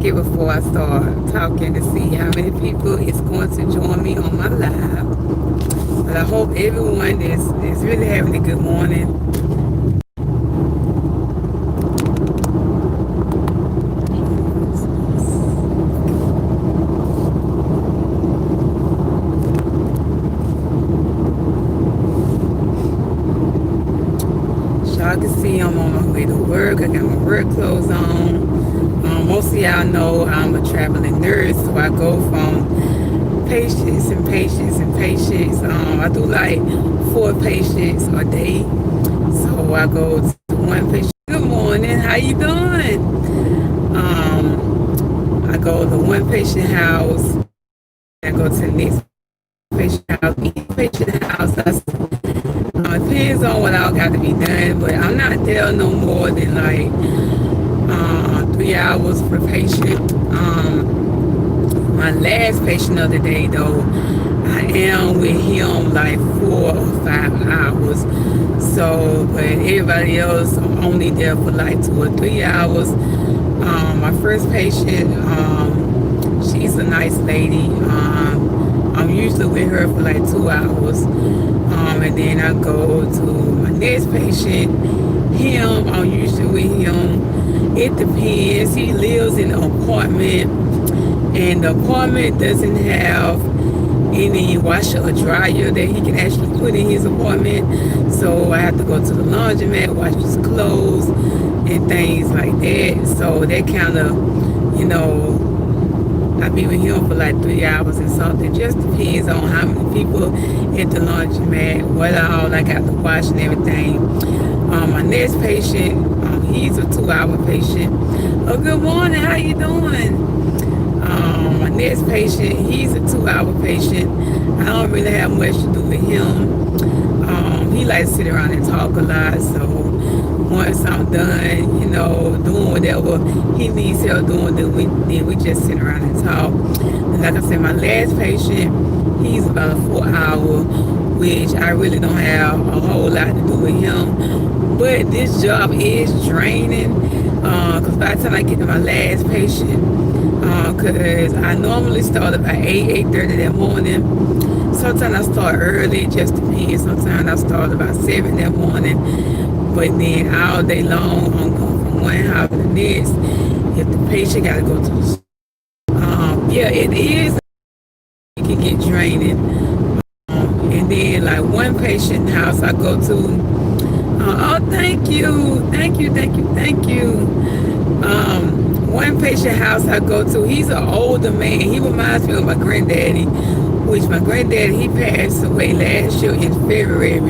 check it before I start talking to see how many people is going to join me on my live. But I hope everyone is really having a good morning. Y'all can see I'm on my way to work. I got my work clothes on. Most of y'all know I'm a traveling nurse, so I go from patients and patients and patients. I do like 4 patients a day. So I go to one patient. Good morning, how you doing? I go to one patient house. I go to the next patient house. Each patient house, depends on what all got to be done, but I'm not there no more than like 3 hours per patient. My last patient of the day though, I am with him like 4 or 5 hours. So, but everybody else I'm only there for like 2 or 3 hours. My first patient, she's a nice lady. I'm usually with her for like 2 hours. And then I go to my next patient. I'm usually with him. It depends. He lives in an apartment, and the apartment doesn't have any washer or dryer that he can actually put in his apartment. So I have to go to the laundromat, wash his clothes, and things like that. So that kind of, I be with him for like 3 hours and something. Just depends on how many people at the laundromat, what all I got to wash and everything. My next patient, he's a 2-hour patient. Oh, good morning. How you doing? My next patient, he's a 2-hour patient. I don't really have much to do with him. He likes to sit around and talk a lot. So once I'm done, doing whatever he needs help doing, then we just sit around and talk. And like I said, my last patient, he's about a 4-hour, which I really don't have a whole lot to do with him. But this job is draining, because by the time I get to my last patient, because I normally start about 8:30 that morning. Sometimes I start early, just depends. Sometimes I start about 7 that morning. But then all day long, I'm going from one house to the next. If the patient got to go to the it is. It can get draining. And then like one patient house I go to. Thank you. One patient house I go to, he's an older man. He reminds me of my granddaddy, which my granddaddy, he passed away last year in February.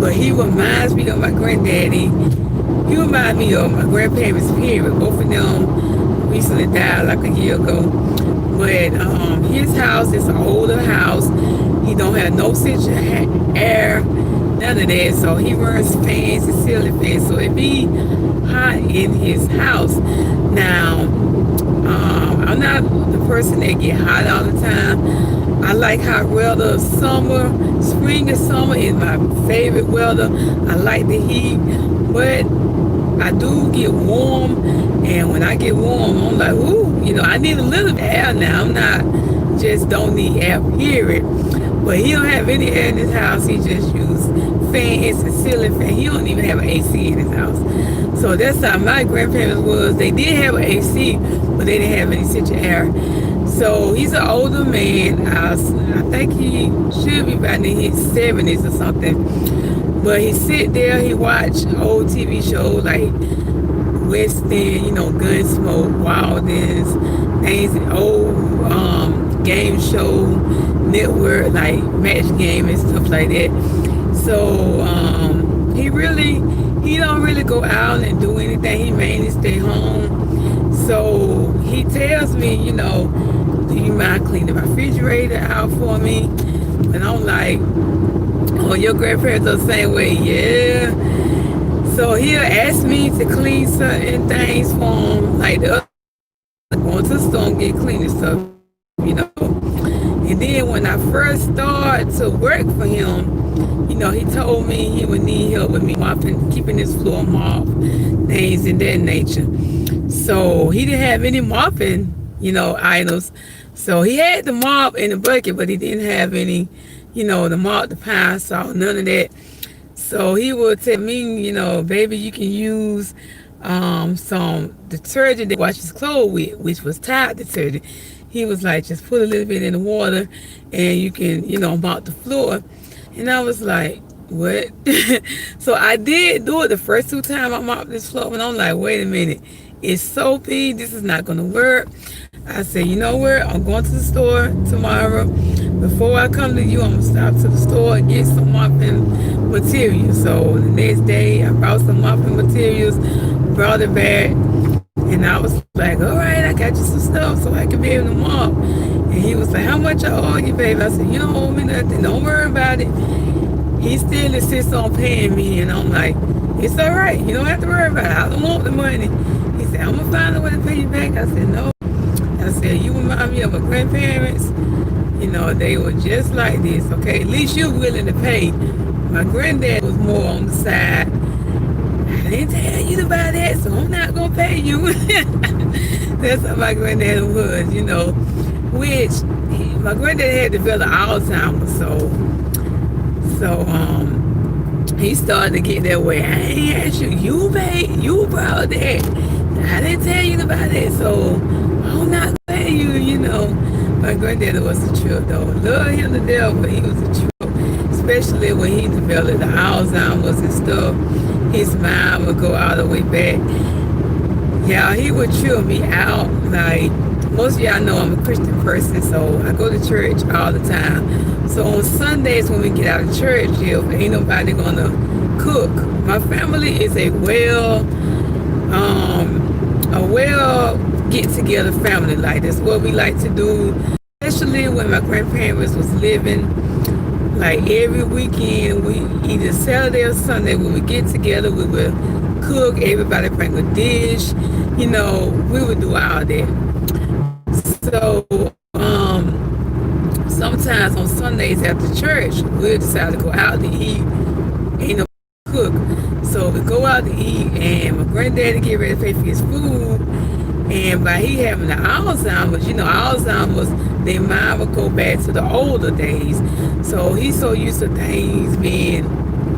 But he reminds me of my granddaddy. He reminds me of my grandparents, period. Both of them recently died like a year ago. But his house is an older house. He don't have no central air, none of that. So he runs fans and ceiling fans. So it be hot in his house. Now, I'm not the person that get hot all the time. I like hot weather. Spring and summer is my favorite weather. I like the heat, but I do get warm, and when I get warm, I'm like, ooh, I need a little air now. I'm not just don't need air, period. But he don't have any air in his house. He just use fans and ceiling fan. He don't even have an AC in his house. So that's how my grandparents was. They did have an AC, but they didn't have any central air. So he's an older man. I think he should be about in his 70s or something. But he sit there, he watch old TV shows like West End, Gunsmoke, Wildens, things, old game show network like Match Game and stuff like that. So he don't really go out and do anything. He mainly stay home. So he tells me, do you mind cleaning the refrigerator out for me? And I'm like, oh, your grandparents are the same way. Yeah. So he'll ask me to clean certain things for him, like going to the store and get cleaning stuff, And then when I first started to work for him, he told me he would need help with me mopping, keeping his floor mopped, things in that nature. So he didn't have any mopping, items. So he had the mop in the bucket, but he didn't have any, the mop, the pine saw, none of that. So he would tell me, baby, you can use some detergent to wash his clothes with, which was Tide detergent. He was like, just put a little bit in the water and you can, mop the floor. And I was like, what? So I did do it the first 2 times I mopped this floor, and I'm like, wait a minute, it's soapy, this is not gonna work. I said, you know what, I'm going to the store tomorrow. Before I come to you, I'm gonna stop to the store and get some mopping materials. So the next day I brought some mopping materials, brought it back, and I was like, all right, I got you some stuff so I can be able to mop. And he was like, how much I owe you, baby? I said, you don't owe me nothing, don't worry about it. He still insists on paying me, and I'm like, it's all right, you don't have to worry about it, I don't want the money. He said, I'm gonna find a way to pay you back. I said, no. I said, you remind me of my grandparents. They were just like this, okay? At least you're willing to pay. My granddad was more on the side. I didn't tell you to buy that, so I'm not gonna pay you. That's how my granddad was, which my granddad had developed Alzheimer's, so he started to get that way. I ain't asked you, you paid, you brought that. I didn't tell you to buy that, so I'm not gonna pay you, My granddad was a trip though. Love him to death, but he was a trip. Especially when he developed the Alzheimer's and stuff. His mind would go all the way back. Yeah, he would chill me out. Like, most of y'all know I'm a Christian person, so I go to church all the time. So on Sundays when we get out of church, if ain't nobody gonna cook, my family is a well get together family. Like, that's what we like to do, especially when my grandparents was living. Like, every weekend, we either Saturday or Sunday, when we get together, we would cook, everybody bring a dish, we would do all that. So sometimes on Sundays after church, we'll decide to go out to eat, ain't no cook. So we go out to eat, and my granddaddy get ready to pay for his food. And by he having the Alzheimer's, Alzheimer's, their mind would go back to the older days. So he's so used to things being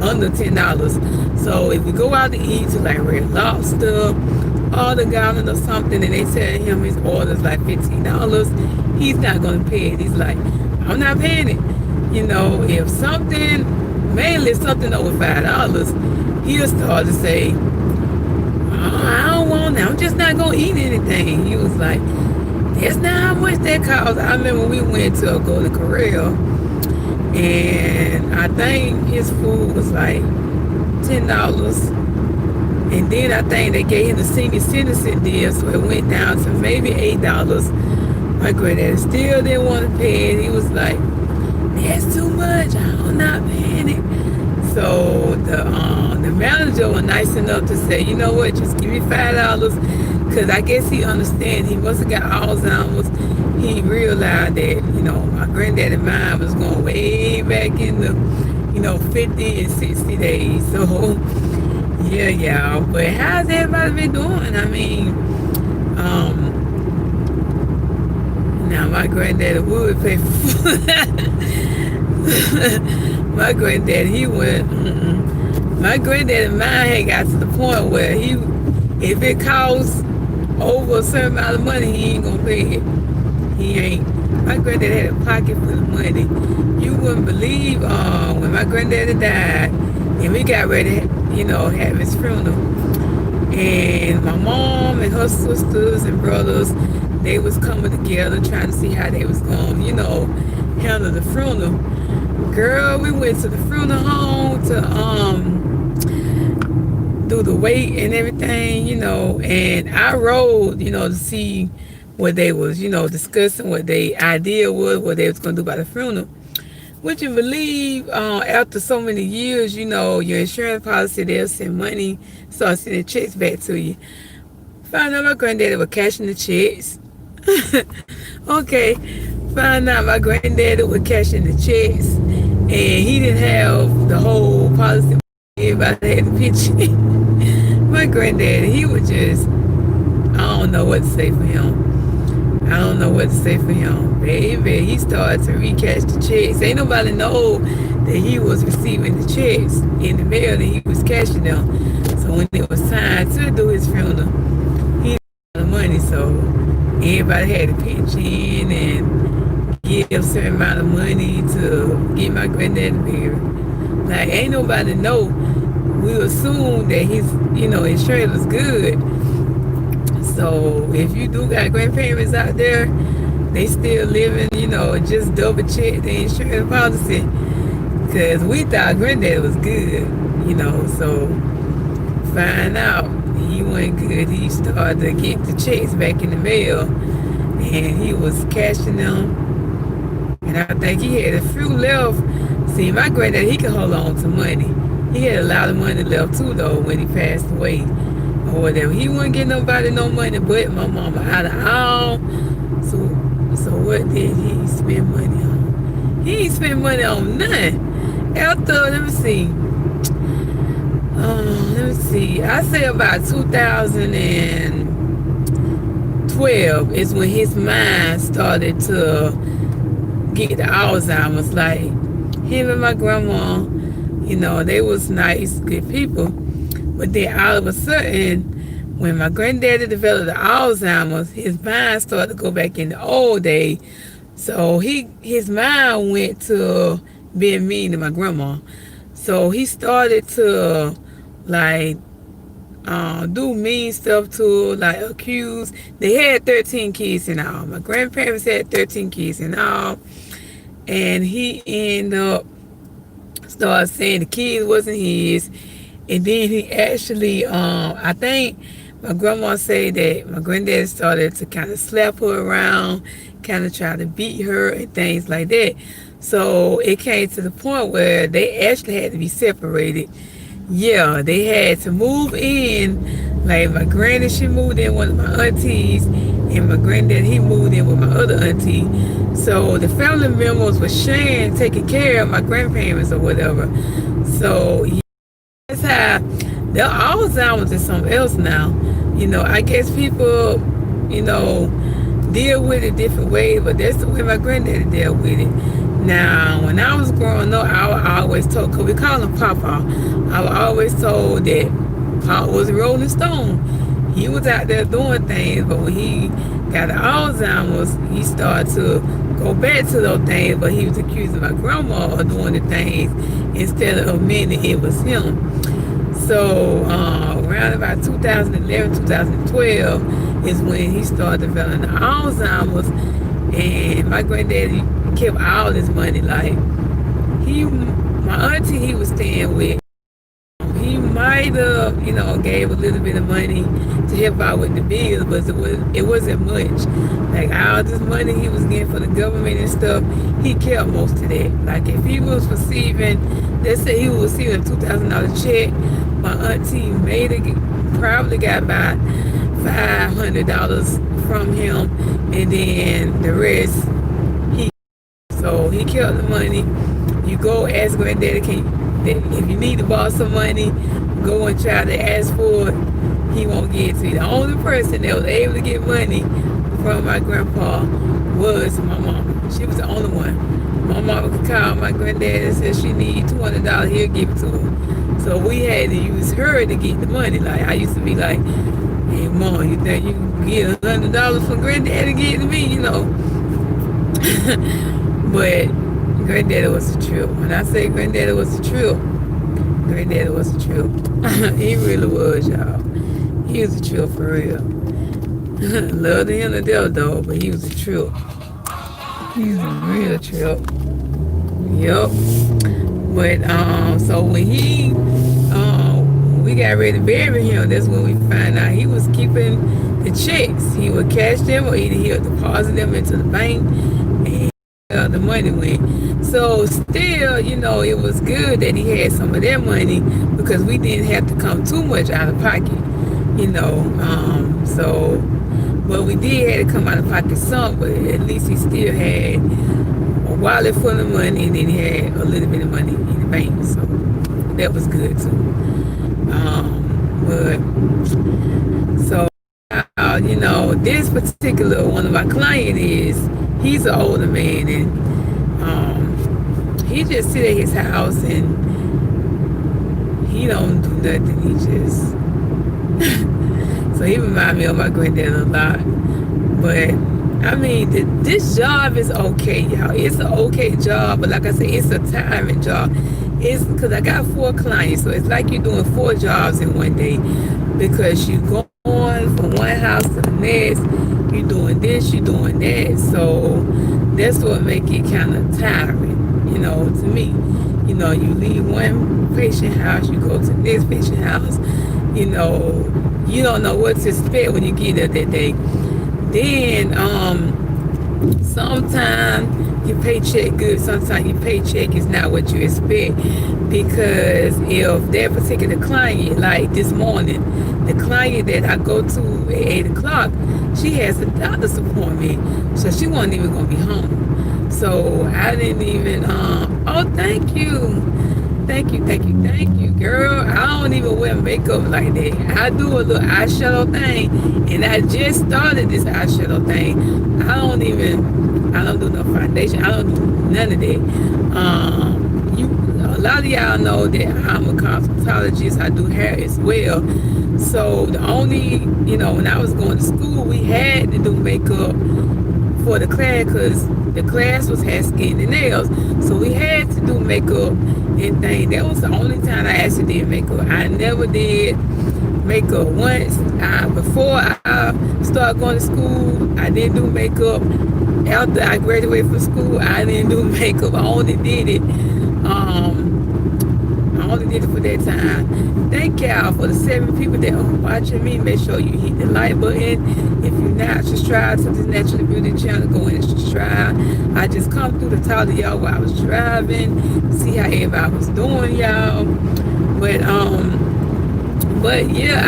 under $10. So if we go out to eat to like Red Lobster, Olive Garden or something, and they tell him his order's like $15, he's not going to pay it. He's like, I'm not paying it. If something, mainly something over $5, he'll start to say, I don't want that. I'm just not going to eat anything. He was like, that's not how much that costs. I remember we went to a Golden Corral, and I think his food was like $10. And then I think they gave him the senior citizen deal, so it went down to maybe $8. My granddad still didn't want to pay it. He was like, that's too much. I'm not paying it. So the manager was nice enough to say, you know what, just give me $5, because I guess he understands. He must have got Alzheimer's. He realized that, my granddaddy's mind was going way back in the, 50 and 60 days. So, yeah, y'all. But how's everybody been doing? I mean, now my granddaddy would pay for my granddaddy, he went, my granddaddy mind had got to the point where if it costs over a certain amount of money, he ain't gonna pay it. He ain't. My granddaddy had a pocket full of money. You wouldn't believe when my granddaddy died, and we got ready to, have his funeral. And my mom and her sisters and brothers, they was coming together trying to see how they was going, handle the funeral. Girl, we went to the funeral home to do the wake and everything, and I rode, to see what they was, discussing, what their idea was, what they was going to do about the funeral. Would you believe, after so many years, your insurance policy, they'll send money, start sending checks back to you. Found out my granddaddy was cashing the checks. Okay. found out my granddaddy was cashing the checks, and he didn't have the whole policy. Everybody had the picture. My granddaddy, he was just, I don't know what to say for him. I don't know what to say for him. Baby, he started to recash the checks. Ain't nobody know that he was receiving the checks in the mail and he was cashing them. So when it was time to do his funeral, he had the money. So everybody had to pitch in and give a certain amount of money to get my granddaddy buried. Like, ain't nobody know. We assumed that his insurance was good. So if you do got grandparents out there, they still living, just double check the insurance policy. Because we thought granddad was good, so find out he wasn't good. He started to get the checks back in the mail and he was cashing them. And I think he had a few left. See, my granddad, he could hold on to money. He had a lot of money left too, though, when he passed away. Or whatever. He wouldn't get nobody no money but my mama out of all. So what did he spend money on? He ain't spend money on nothing. After, let me see. I say about 2012 is when his mind started to get the Alzheimer's. Like, him and my grandma, they was nice, good people. But then all of a sudden, when my granddaddy developed the Alzheimer's, his mind started to go back in the old days. So his mind went to being mean to my grandma. So he started to do mean stuff to her, like accuse. They had 13 kids in all. My grandparents had 13 kids in all. And he ended up started saying the kids wasn't his. And then he actually, I think my grandma said that my granddad started to kind of slap her around, kind of try to beat her and things like that. So it came to the point where they actually had to be separated. Yeah, they had to move in. Like my granddad, she moved in with one of my aunties, and my granddad, he moved in with my other auntie. So the family members were sharing, taking care of my grandparents or whatever. So that's how the Alzheimer's is something else now. I guess people, deal with it different ways, but that's the way my granddaddy dealt with it. Now, when I was growing up, I always told, because we call him Papa, I was always told that Papa was a Rolling Stone. He was out there doing things, but when he got the Alzheimer's, he started to go back to those things, but he was accusing my grandma of doing the things instead of admitting it was him. So around about 2011, 2012 is when he started developing the Alzheimer's, and my granddaddy kept all his money. Like, my auntie he was staying with, he might have, gave a little bit of money to help out with the bills, but it wasn't much. Like, all this money he was getting for the government and stuff, he kept most of that. Like, if he was receiving, let's say he was receiving a $2,000 check, my auntie probably got about $500 from him, and then the rest so he kept the money. You go ask granddaddy, if you need to borrow some money, go and try to ask for it. He won't get it to you. The only person that was able to get money from my grandpa was my mama. She was the only one. My mama could call my granddad and say she need $200, he'll give it to her. So we had to use her to get the money. Like, I used to be like, hey, Mom, you think you can get $100 from granddad to get to me, But granddaddy was a trip. When I say granddaddy was a trip, granddaddy was a trip. He really was, y'all. He was a trip for real. Loved him to death, though, but he was a trip. He was a real trip. Yup. But so when we got ready to bury him, that's when we found out he was keeping the checks. He would cash them, or either he would deposit them into the bank, and the money went. So still, it was good that he had some of that money, because we didn't have to come too much out of pocket, So But we did have to come out of pocket some, but at least he still had a wallet full of money, and then he had a little bit of money in the bank. So that was good too. But so you know, this particular one of my clients he's an older man, and he just sit at his house and he don't do nothing. He just so he remind me of my granddad a lot. But I mean, this job is okay, y'all. It's an okay job, but like I said, it's a tiring job. It's because I got 4 clients, so it's like you're doing 4 jobs in one day, because you go on from one house to the next, you're doing this, you're doing that. So that's what make it kind of tiring, you know, to me. You know, you leave one patient house, you go to the next patient house, you know, you don't know what to expect when you get there that day. Then sometimes your paycheck good, sometimes your paycheck is not what you expect, because if that particular client, like this morning, the client that I go to at 8 o'clock, she has a doctor's appointment, so she wasn't even gonna be home. So I didn't even oh, thank you, girl. I don't even wear makeup like that. I do a little eyeshadow thing, and I just started this eyeshadow thing. I don't do no foundation. I don't do none of that. A lot of y'all know that I'm a cosmetologist. I do hair as well. So the only, you know, when I was going to school, we had to do makeup for the class, because the class was hair, skin, and nails. So we had to do makeup and things. That was the only time I actually did makeup. I never did makeup once. Before I started going to school, I didn't do makeup. After I graduated from school, I didn't do makeup. I only did it for that time. Thank y'all for the 7 people that are watching me. Make sure you hit the like button. If you're not subscribed to this Naturally Beauty channel, go in and subscribe. I just come through to talk to y'all while I was driving, see how everybody was doing, y'all. But yeah,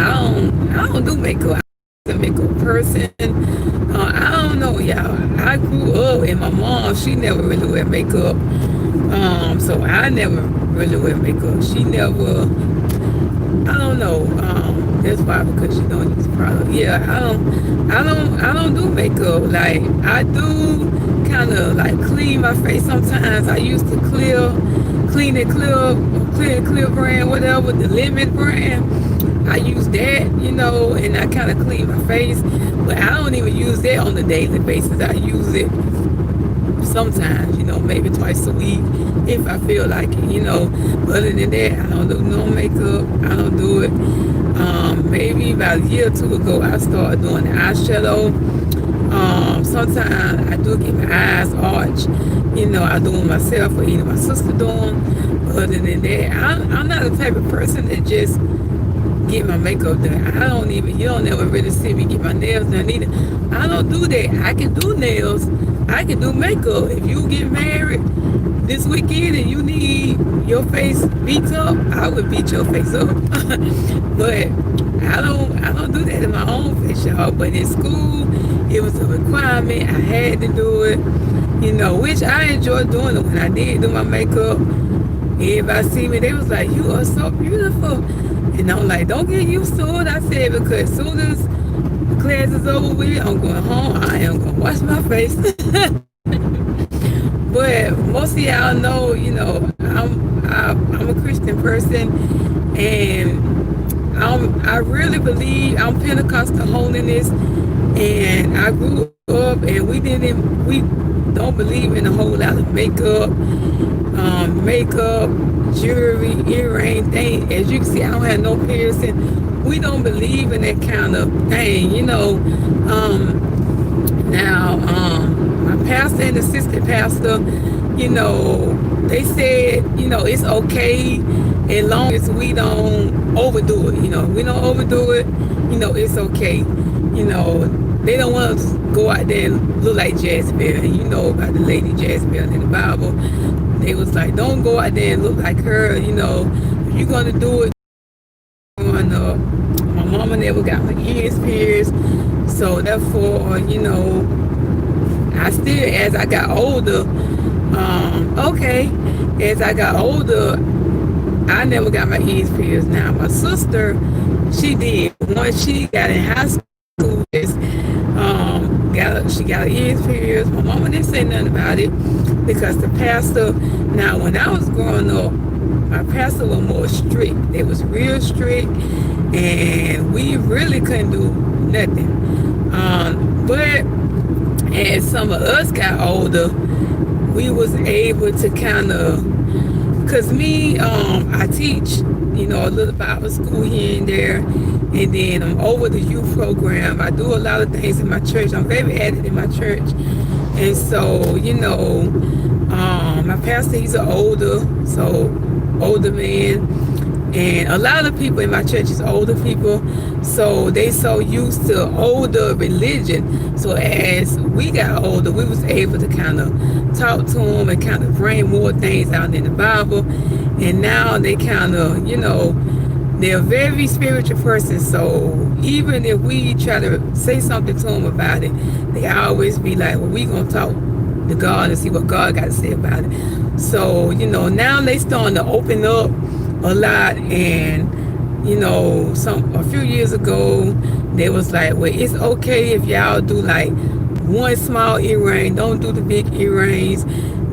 I don't do makeup. I'm a makeup person. I don't know, y'all. I grew up and my mom, she never really wear makeup. So I never really wear makeup. She never, I don't know. That's why, because she don't use product. Yeah, I don't do makeup. Like, I do kind of like clean my face sometimes. I used to clear brand, whatever, the Limit brand. I use that, you know, and I kind of clean my face, but I don't even use that on a daily basis. I use it sometimes, you know, maybe twice a week if I feel like it, you know. But other than that, I don't do no makeup. I don't do it. Maybe about a year or 2 ago, I started doing the eyeshadow. Sometimes I do get my eyes arched, you know. I do them myself, or either my sister do them. Other than that, I'm not the type of person that just get my makeup done. You don't ever really see me get my nails done either. I don't do that. I can do nails, I can do makeup. If you get married this weekend and you need your face beat up, I would beat your face up. But I don't do that in my own face, y'all. But in school, it was a requirement. I had to do it, you know, which I enjoyed doing it. When I did do my makeup, everybody see me, they was like, "You are so beautiful." And I'm like, don't get used to it. I said, because as soon as the class is over with, I'm going home. I am going to wash my face. But most of y'all know, you know, I'm a Christian person, and I really believe I'm Pentecostal holiness. And I grew up, and we don't believe in a whole lot of makeup, jewelry, earring thing. As you can see, I don't have no piercing. We don't believe in that kind of thing, you know. Now, my pastor and assistant pastor, you know, they said, you know, it's okay as long as we don't overdo it. You know, we don't overdo it, you know, it's okay. You know, they don't want us to go out there and look like Jezebel. And you know about the lady Jezebel in the Bible. They was like, don't go out there and look like her, you know. If you're going to do it, my mama never got my ears pierced. So therefore, I still, as I got older, as I got older, I never got my ears pierced. Now, my sister, she did. Once she got in high school, she got her ears pierced. My mama didn't say nothing about it because the pastor, now when I was growing up, my pastor was more strict. They was real strict, and we really couldn't do nothing. But as some of us got older, we was able to kind of, because me, I teach, a little Bible school here and there, and then I'm over the youth program. I do a lot of things in my church. I'm very active in my church. And so, my pastor, he's an older man. And a lot of people in my church is older people. So they so used to older religion. So as we got older, we was able to kind of talk to them and kind of bring more things out in the Bible. And now they kind of, they're a very spiritual person. So even if we try to say something to them about it, they always be like, well, we going to talk to God and see what God got to say about it. So, now they starting to open up a lot. And, a few years ago, they was like, well, it's okay if y'all do like one small earring. Don't do the big earrings.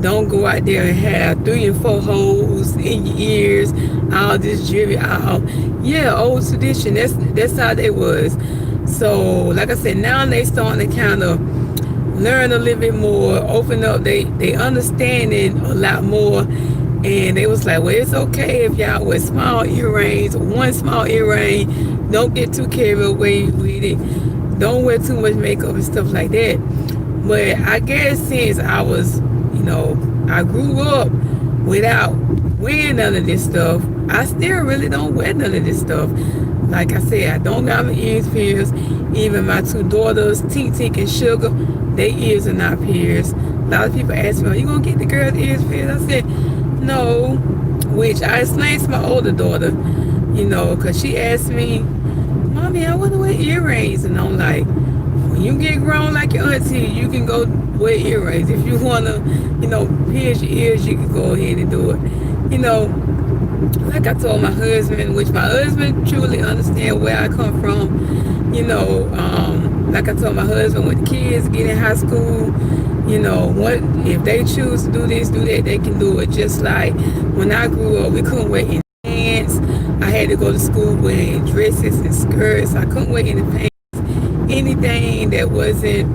Don't go out there and have 3 and 4 holes in your ears, all this jewelry. Yeah, old tradition. That's how they was. So, like I said, now they starting to kind of learn a little bit more, open up. They understanding a lot more. And they was like, well, it's okay if y'all wear small earrings, one small earring. Don't get too carried away with it. Don't wear too much makeup and stuff like that. But I guess since I was, I grew up without wearing none of this stuff, I still really don't wear none of this stuff. Like I said, I don't got my ears pierced. Even my 2 daughters, Tink and Sugar, their ears are not pierced. A lot of people ask me, are you going to get the girls' ears pierced? I said, no, which I explained to my older daughter, because she asked me, Mommy, I want to wear earrings. And I'm like, when you get grown like your auntie, you can go wear earrings. If you want to, pierce your ears, you can go ahead and do it. Like I told my husband, which my husband truly understands where I come from, like I told my husband, when the kids get in high school, what if they choose to do this, do that, they can do it. Just like when I grew up, we couldn't wear any pants. I had to go to school wearing dresses and skirts. I couldn't wear any pants. Anything that wasn't,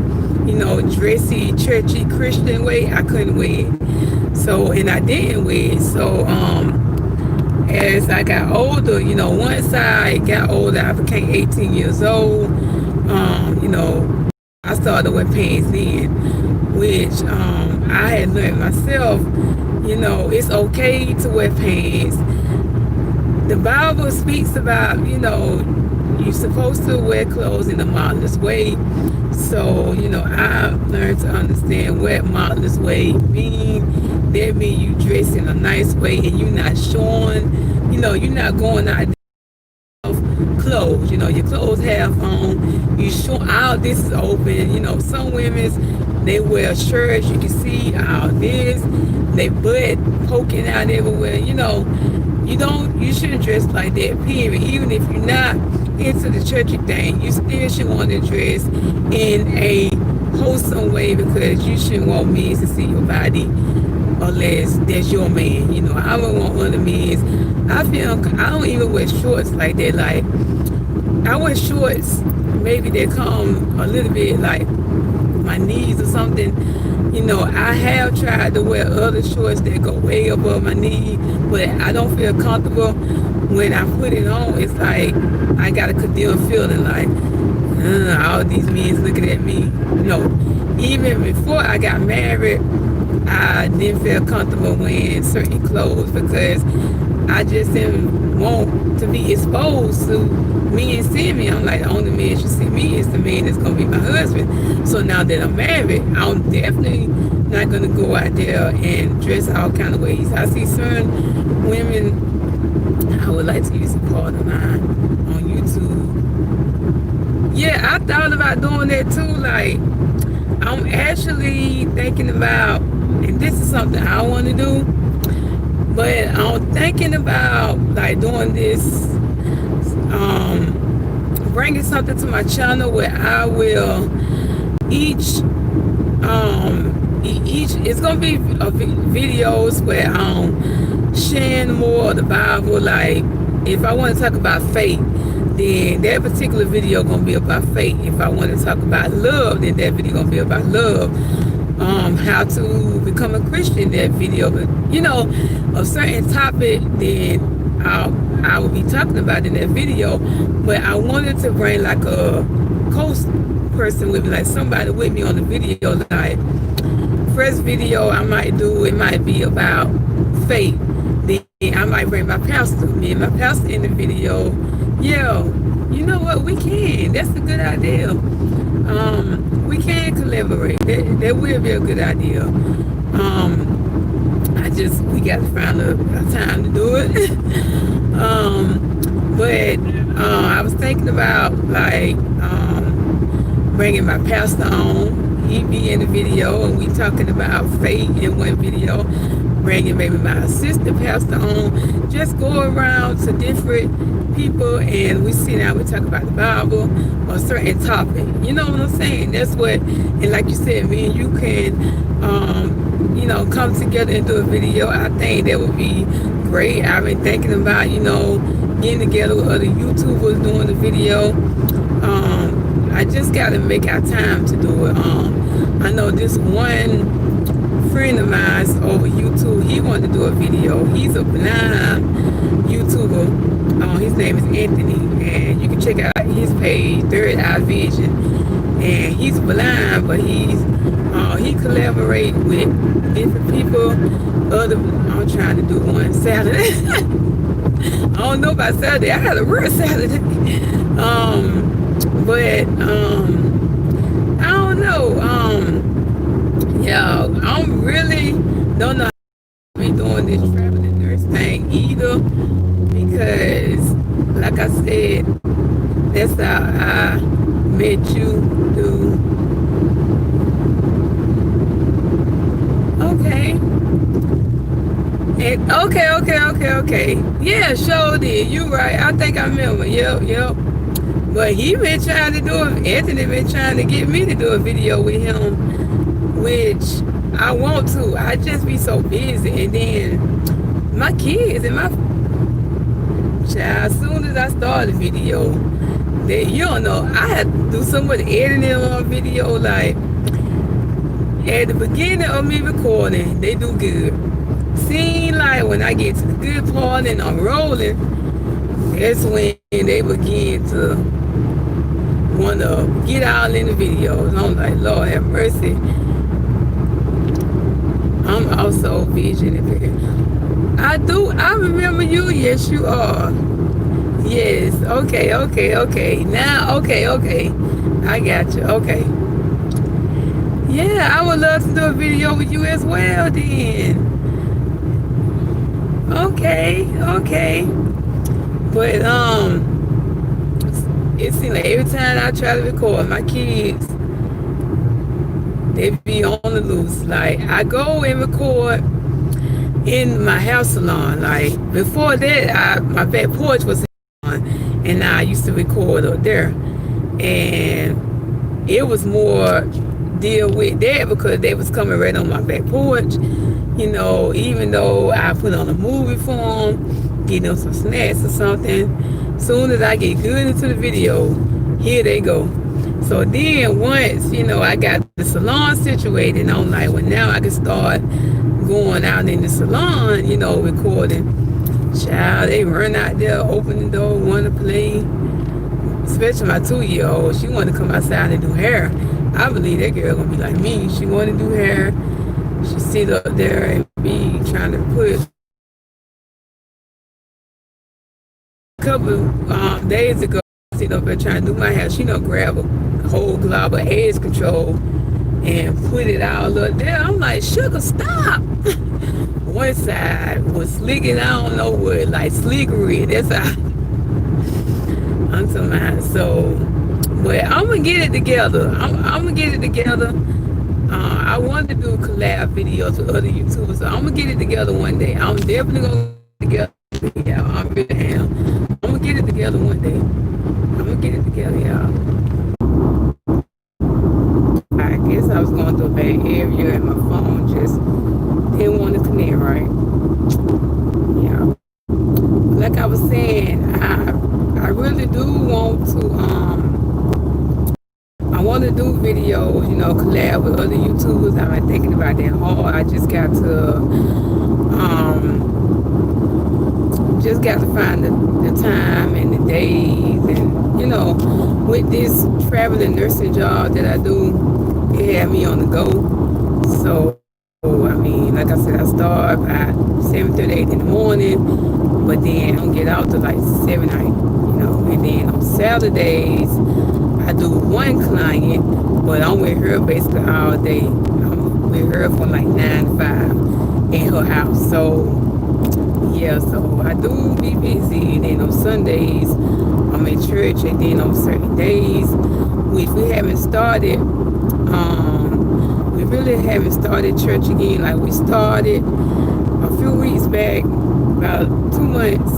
dressy, churchy, Christian way, I couldn't wear it. So, and I didn't wear it. So, as I got older, once I got older, I became 18 years old. I started to wear pants then, which I had learned myself, it's okay to wear pants. The Bible speaks about, you're supposed to wear clothes in a modest way. So, I learned to understand what modest way mean. That means you dress in a nice way and you're not showing, you're not going out clothes, your clothes half on, you show all this is open. Some women's, they wear shirts, you can see all this, they butt poking out everywhere. You shouldn't dress like that, period. Even if you're not into the churchy thing, you still should want to dress in a wholesome way, because you shouldn't want men to see your body unless that's your man. I don't want other men. I don't even wear shorts like that. Like, I wear shorts maybe that come a little bit like my knees or something. I have tried to wear other shorts that go way above my knee, but I don't feel comfortable when I put it on. It's like I got a condemned feeling, like all these men looking at me. Even before I got married, I didn't feel comfortable wearing certain clothes because I just didn't want to be exposed to men seeing me. I'm like, the only man should see me is the man that's going to be my husband. So now that I'm married, I'm definitely not going to go out there and dress all kind of ways. I see certain women, I would like to use a part of mine on YouTube. yeah, I thought about doing that too. Like, I'm actually thinking about, and this is something I want to do, but I'm thinking about like doing this, bringing something to my channel where I will each, it's gonna be videos where I'm sharing more of the Bible. Like, if I want to talk about faith, then that particular video gonna be about faith. If I want to talk about love, then that video gonna be about love. How to become a Christian, that video, but a certain topic, then I will be talking about in that video. But I wanted to bring like a person with me, like somebody with me on the video. Like, first video I might do, it might be about faith. Then I might bring my pastor, me and my pastor in the video. Yeah, you know what? We can. That's a good idea. We can collaborate. That will be a good idea. We got to find a time to do it. But I was thinking about like bringing my pastor on. He'd be in the video, and we talking about faith in one video. Bringing maybe my assistant pastor on. Just go around to different people, and we sit down, we talk about the Bible or a certain topic. You know what I'm saying? That's what, and like you said, me and you can come together and do a video. I think that would be great. I've been thinking about getting together with other YouTubers doing the video. I just got to make our time to do it. I know this one friend of mine over YouTube, he wanted to do a video. He's a blind YouTuber. His name is Anthony, and you can check out his page, Third Eye Vision. And he's blind, but he collaborate with different people. I'm trying to do one Saturday. I don't know about Saturday. I had a real Saturday. But I don't know. Yeah, I'm really don't know how to be doing this traveling nurse thing either, because like I said, that's how I met you through. Okay. Okay. Yeah, sure did. You right. I think I remember. Yep. But he been trying to do it. Anthony been trying to get me to do a video with him, which I want to. I just be so busy, and then my kids and my child. As soon as I start the video, I had to do so much editing on video. Like, at the beginning of me recording, they do good. Seem like when I get to the good part and I'm rolling, that's when they begin to want to get all in the videos. I'm like, Lord have mercy. I'm also vision impaired. I remember you. Yes, you are. Yes. Okay. Now, okay. I got you. Okay. Yeah, I would love to do a video with you as well then. Okay. But it seems like every time I try to record, my kids, they be on the loose. Like, I go and record in my hair salon. Like, before that, my back porch was on, and I used to record up there. And it was more deal with that because they was coming right on my back porch. Even though I put on a movie for them, get them some snacks or something, soon as I get good into the video, here they go. So then once, I got the salon situated, I'm like, well, now I can start going out in the salon, recording. Child, they run out there, open the door, want to play. Especially my 2-year-old, she want to come outside and do hair. I believe that girl gonna be like me. She want to do hair. She sit up there and be trying to put. A couple days ago, I sit up there trying to do my hair. She don't grab a whole glob of edge control and put it all up there. I'm like, sugar, stop. One side was slicking, I don't know what, like slickery. That's how I'm talking about. So But I'm gonna get it together. I'm gonna get it together. I wanted to do collab videos with other YouTubers, so I'm gonna get it together one day. I'm definitely gonna get it together. Yeah, I really am. I'm gonna get it together one day. I'm gonna get it together, y'all. I guess I was going through a bad area and my phone just didn't want to connect right. Yeah. Like I was saying, I really do want to I want to do videos, collab with other YouTubers. I've been thinking about that hard. I just got to find the time and the days, and with this traveling nursing job that I do, it had me on the go. So I mean, like I said, I start at 7:38 in the morning, but then I don't get out till like 7 night, and then on Saturdays I do one client, but I'm with her basically all day. I'm with her from like 9 to 5 in her house. So yeah, so I do be busy. And then on Sundays I'm in church, and then on certain days, which we haven't started, we really haven't started church again. Like we started a few weeks back, about 2 months,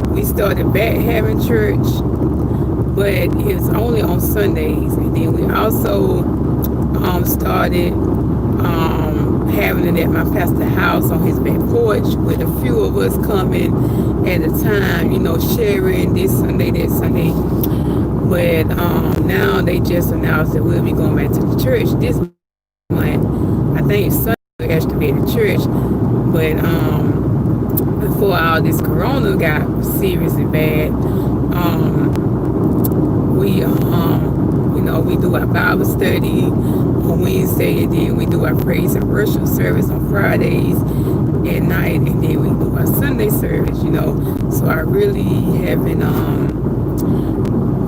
we started back having church, but it's only on Sundays. And then we also started having it at my pastor's house on his back porch, with a few of us coming at a time, sharing this Sunday, that Sunday. But now they just announced that we'll be going back to the church this month. I think Sunday will actually be at the church, but before all this corona got seriously bad, we do our Bible study on Wednesday, and then we do our praise and worship service on Fridays at night, and then we do our Sunday service, So I really haven't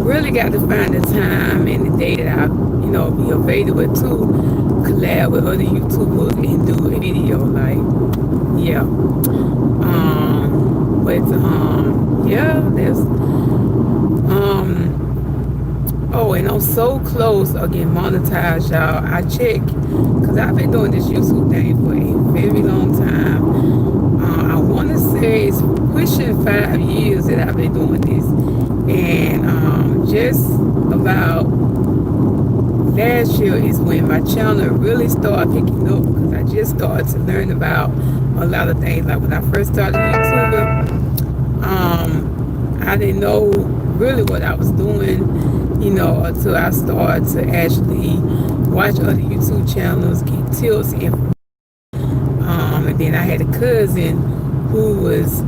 really got to find the time and the day that I, be available to collab with other YouTubers and do a video, like, yeah. There's oh, and I'm so close of getting monetized, y'all. I check, because I've been doing this YouTube thing for a very long time. I want to say it's pushing 5 years that I've been doing this. And just about last year is when my channel really started picking up, because I just started to learn about a lot of things. Like when I first started YouTube, I didn't know really what I was doing, until I started to actually watch other YouTube channels, get tips, and then I had a cousin who was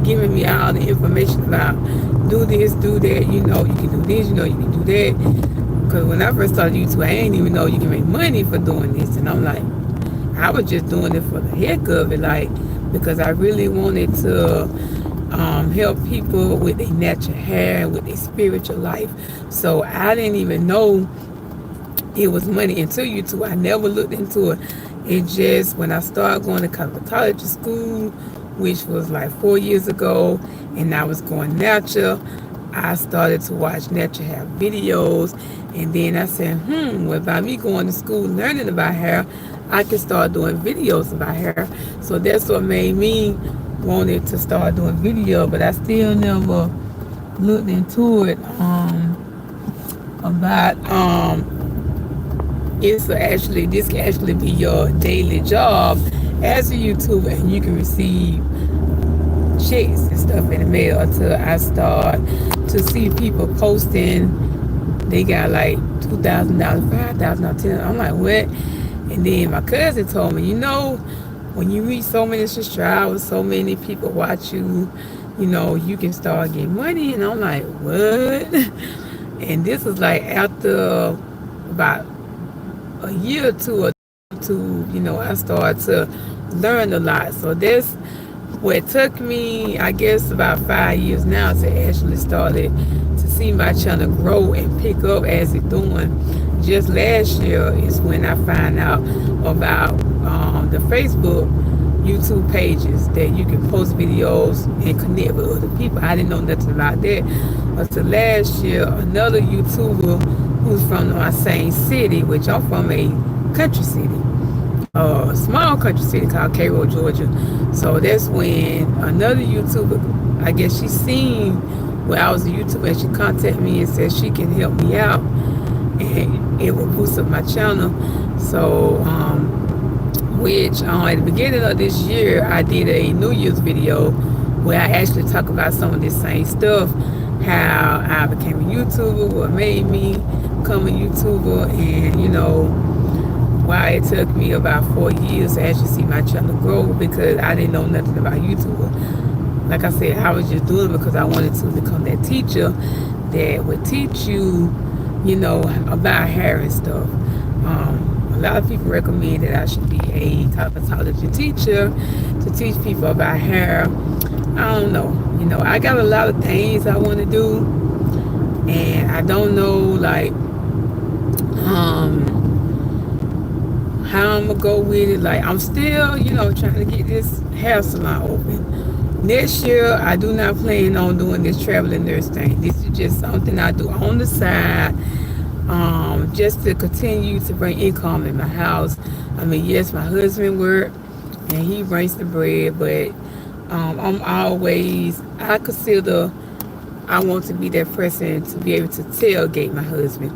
giving me all the information about do this, do that, you can do this, you can do that. Because when I first started YouTube, I didn't even know you can make money for doing this. And I'm like, I was just doing it for the heck of it, like, because I really wanted to help people with their natural hair and with their spiritual life. So I didn't even know it was money until YouTube. I never looked into it. It just, when I started going to cosmetology school, which was like 4 years ago, and I was going natural, I started to watch natural hair videos. And then I said, well, by me going to school learning about hair, I can start doing videos about hair. So that's what made me wanted to start doing video, but I still never looked into it about this can actually be your daily job as a YouTuber, and you can receive checks and stuff in the mail. Until I start to see people posting they got like $2,000, $5,000, $10,000. I'm like, what? And then my cousin told me, when you reach so many subscribers, so many people watch you, you can start getting money. And I'm like, what? And this was like after about a year or two, I started to learn a lot. So that's what took me, I guess, about 5 years now to actually started to see my channel grow and pick up as it's doing. Just last year is when I found out about the Facebook YouTube pages that you can post videos and connect with other people. I didn't know nothing about that until last year. Another YouTuber who's from my same city, which I'm from a country city, a small country city called Cairo, Georgia. So that's when another YouTuber, I guess she seen when I was a YouTuber, and she contacted me and said she can help me out and it will boost up my channel. So which at the beginning of this year I did a New Year's video where I actually talk about some of this same stuff, how I became a YouTuber, what made me become a YouTuber, and you know why it took me about 4 years to actually see my channel grow, because I didn't know nothing about YouTuber. Like I said, I was just doing it because I wanted to become that teacher that would teach you, you know, about hair and stuff. A lot of people recommend that I should be a cosmetology teacher to teach people about hair. I don't know. You know, I got a lot of things I want to do, and I don't know, like, how I'm going to go with it. Like, I'm still, you know, trying to get this hair salon open. Next year, I do not plan on doing this traveling nurse thing. This is just something I do on the side, just to continue to bring income in my house. I mean, yes, my husband works and he brings the bread, but I consider I want to be that person to be able to tailgate my husband,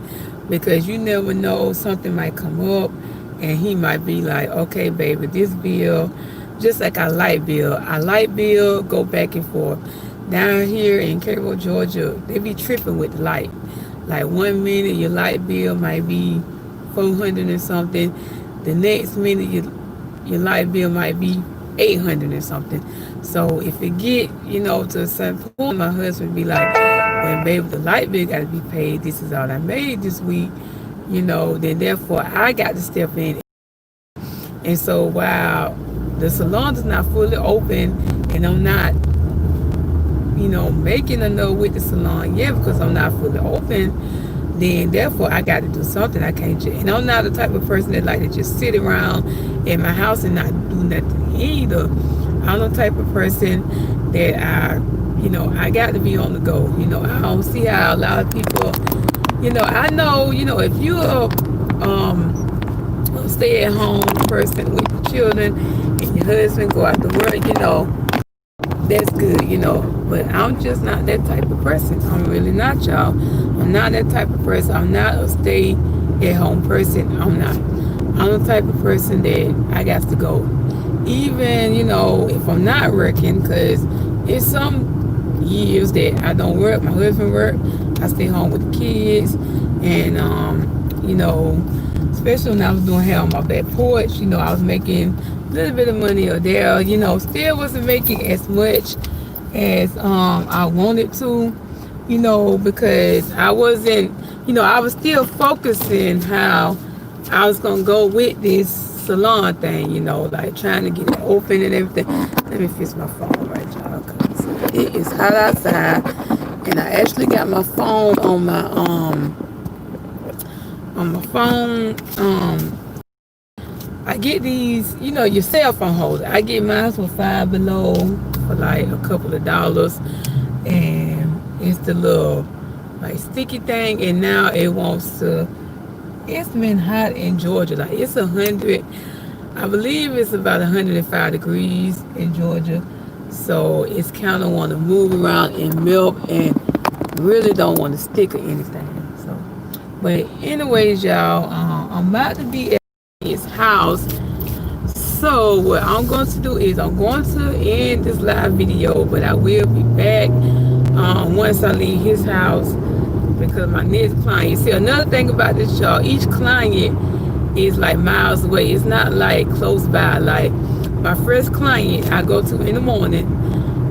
because you never know, something might come up and he might be like, okay, baby, this bill, just like our light bill go back and forth. Down here in Cairo, Georgia, they be tripping with the light. Like 1 minute your light bill might be 400 and something. The next minute your light bill might be 800 and something. So if it get, you know, to a certain point, my husband be like, well, baby, the light bill got to be paid. This is all I made this week. You know, then therefore I got to step in. And so while the salon is not fully open and I'm not, you know, making enough with the salon yet because I'm not fully open, then therefore I got to do something. I can't just, and I'm not the type of person that like to just sit around in my house and not do nothing either. I'm the type of person that I got to be on the go. You know, I don't see how a lot of people, you know, I know, you know, if you're a stay-at-home person with your children and your husband go out to work, you know, that's good, you know, but I'm just not that type of person. I'm really not, y'all. I'm not that type of person. I'm not a stay-at-home person. I'm not. I'm the type of person that I got to go. Even, you know, if I'm not working, because it's some years that I don't work. My husband works. I stay home with the kids. And, you know, especially when I was doing hair on my back porch, you know, I was making a little bit of money or there, you know, still wasn't making as much as I wanted to, you know, because I wasn't, you know, I was still focusing how I was going to go with this salon thing, you know, like trying to get it open and everything. Let me fix my phone right, y'all, because it is hot outside. And I actually got my phone on my phone. I get these, you know, your cell phone holder. I get mine for Five Below for like a couple of dollars, and it's the little like sticky thing. And now it wants to. It's been hot in Georgia. Like it's 100. I believe it's about 105 degrees in Georgia. So it's kind of want to move around and melt, and really don't want to stick or anything. So, but anyways, y'all, I'm about to be at his house. So what I'm going to do is I'm going to end this live video, but I will be back once I leave his house, because my next client, see, another thing about this, y'all, each client is like miles away. It's not like close by. Like my first client I go to in the morning,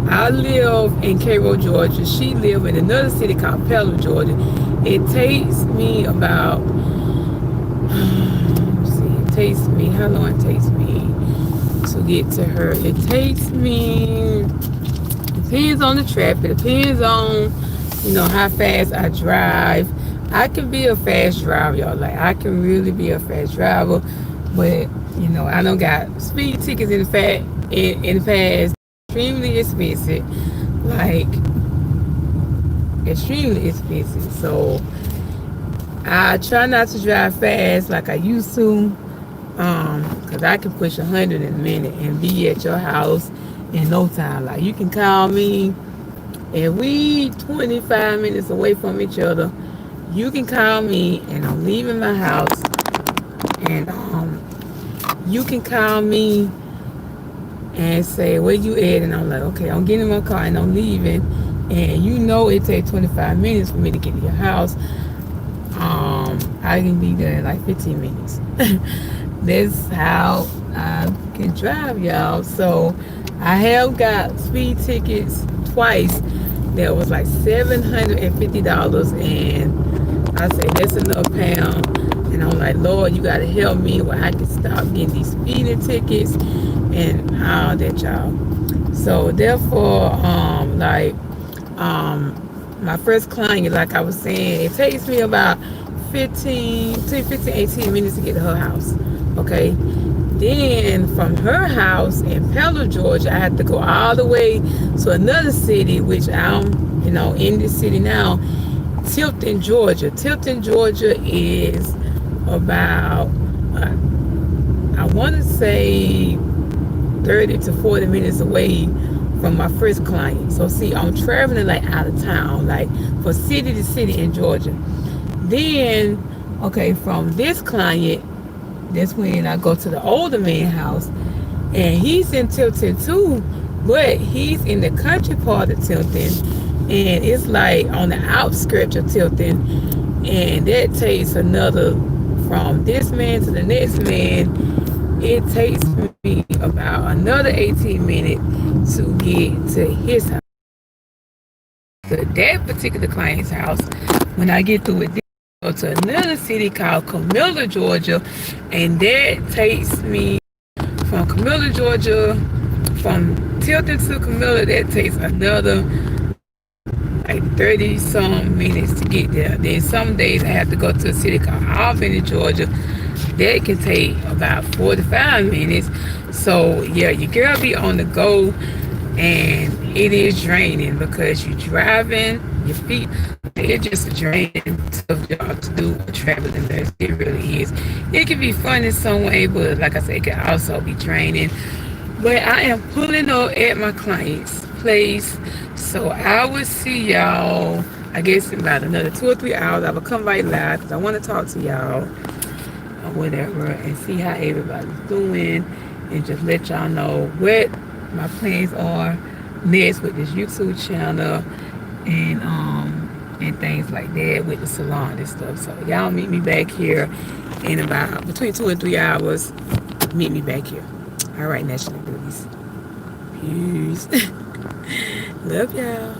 I live in Cairo, Georgia. She lives in another city called Pella, Georgia. It takes me about, takes me, how long it takes me to get to her. It takes me, depends on the traffic, depends on, you know, how fast I drive. I can be a fast driver, y'all. Like I can really be a fast driver, but you know, I don't got speed tickets. In fact, in the past, extremely expensive, like extremely expensive. So I try not to drive fast like I used to, because I can push 100 in a minute and be at your house in no time. Like you can call me, and we 25 minutes away from each other. You can call me, and I'm leaving my house, and you can call me and say where you at, and I'm like, okay, I'm getting in my car and I'm leaving, and you know it takes 25 minutes for me to get to your house. I can be there in like 15 minutes. That's how I can drive, y'all. So I have got speed tickets twice. That was like $750, and I say that's enough pound. And I'm like, Lord, you gotta help me where I can stop getting these speeding tickets and all that, y'all. So therefore, my first client, like I was saying, it takes me about 18 minutes to get to her house. Okay. Then from her house in Pella, Georgia, I had to go all the way to another city, which I'm, in this city now, Tilton, Georgia. Tilton, Georgia is about, I want to say 30 to 40 minutes away from my first client. So see, I'm traveling like out of town, like from city to city in Georgia. Then, okay, from this client, that's when I go to the older man house, and he's in Tilton too, but he's in the country part of Tilton, and it's like on the outskirts of Tilton, and that takes another, from this man to the next man, it takes me about another 18 minutes to get to his house. To that particular client's house, when I get through with this, I go to another city called Camilla, Georgia, and that takes me from Camilla, Georgia, from Tilton to Camilla, that takes another like 30 some minutes to get there. Then some days I have to go to a city called Albany, Georgia. That can take about 45 minutes. So yeah, your girl be on the go, and it is draining because you're driving, your feet, it's just a draining tough job to do traveling. It really is. It can be fun in some way, but like I said, it can also be draining. But I am pulling up at my client's place, so I will see y'all, I guess, in about another 2 or 3 hours. I will come right live because I want to talk to y'all or whatever and see how everybody's doing, and just let y'all know what my plans are next with this YouTube channel and things like that with the salon and stuff. So y'all meet me back here in about between 2 and 3 hours. Meet me back here. All right, National Booties. Peace. Love y'all.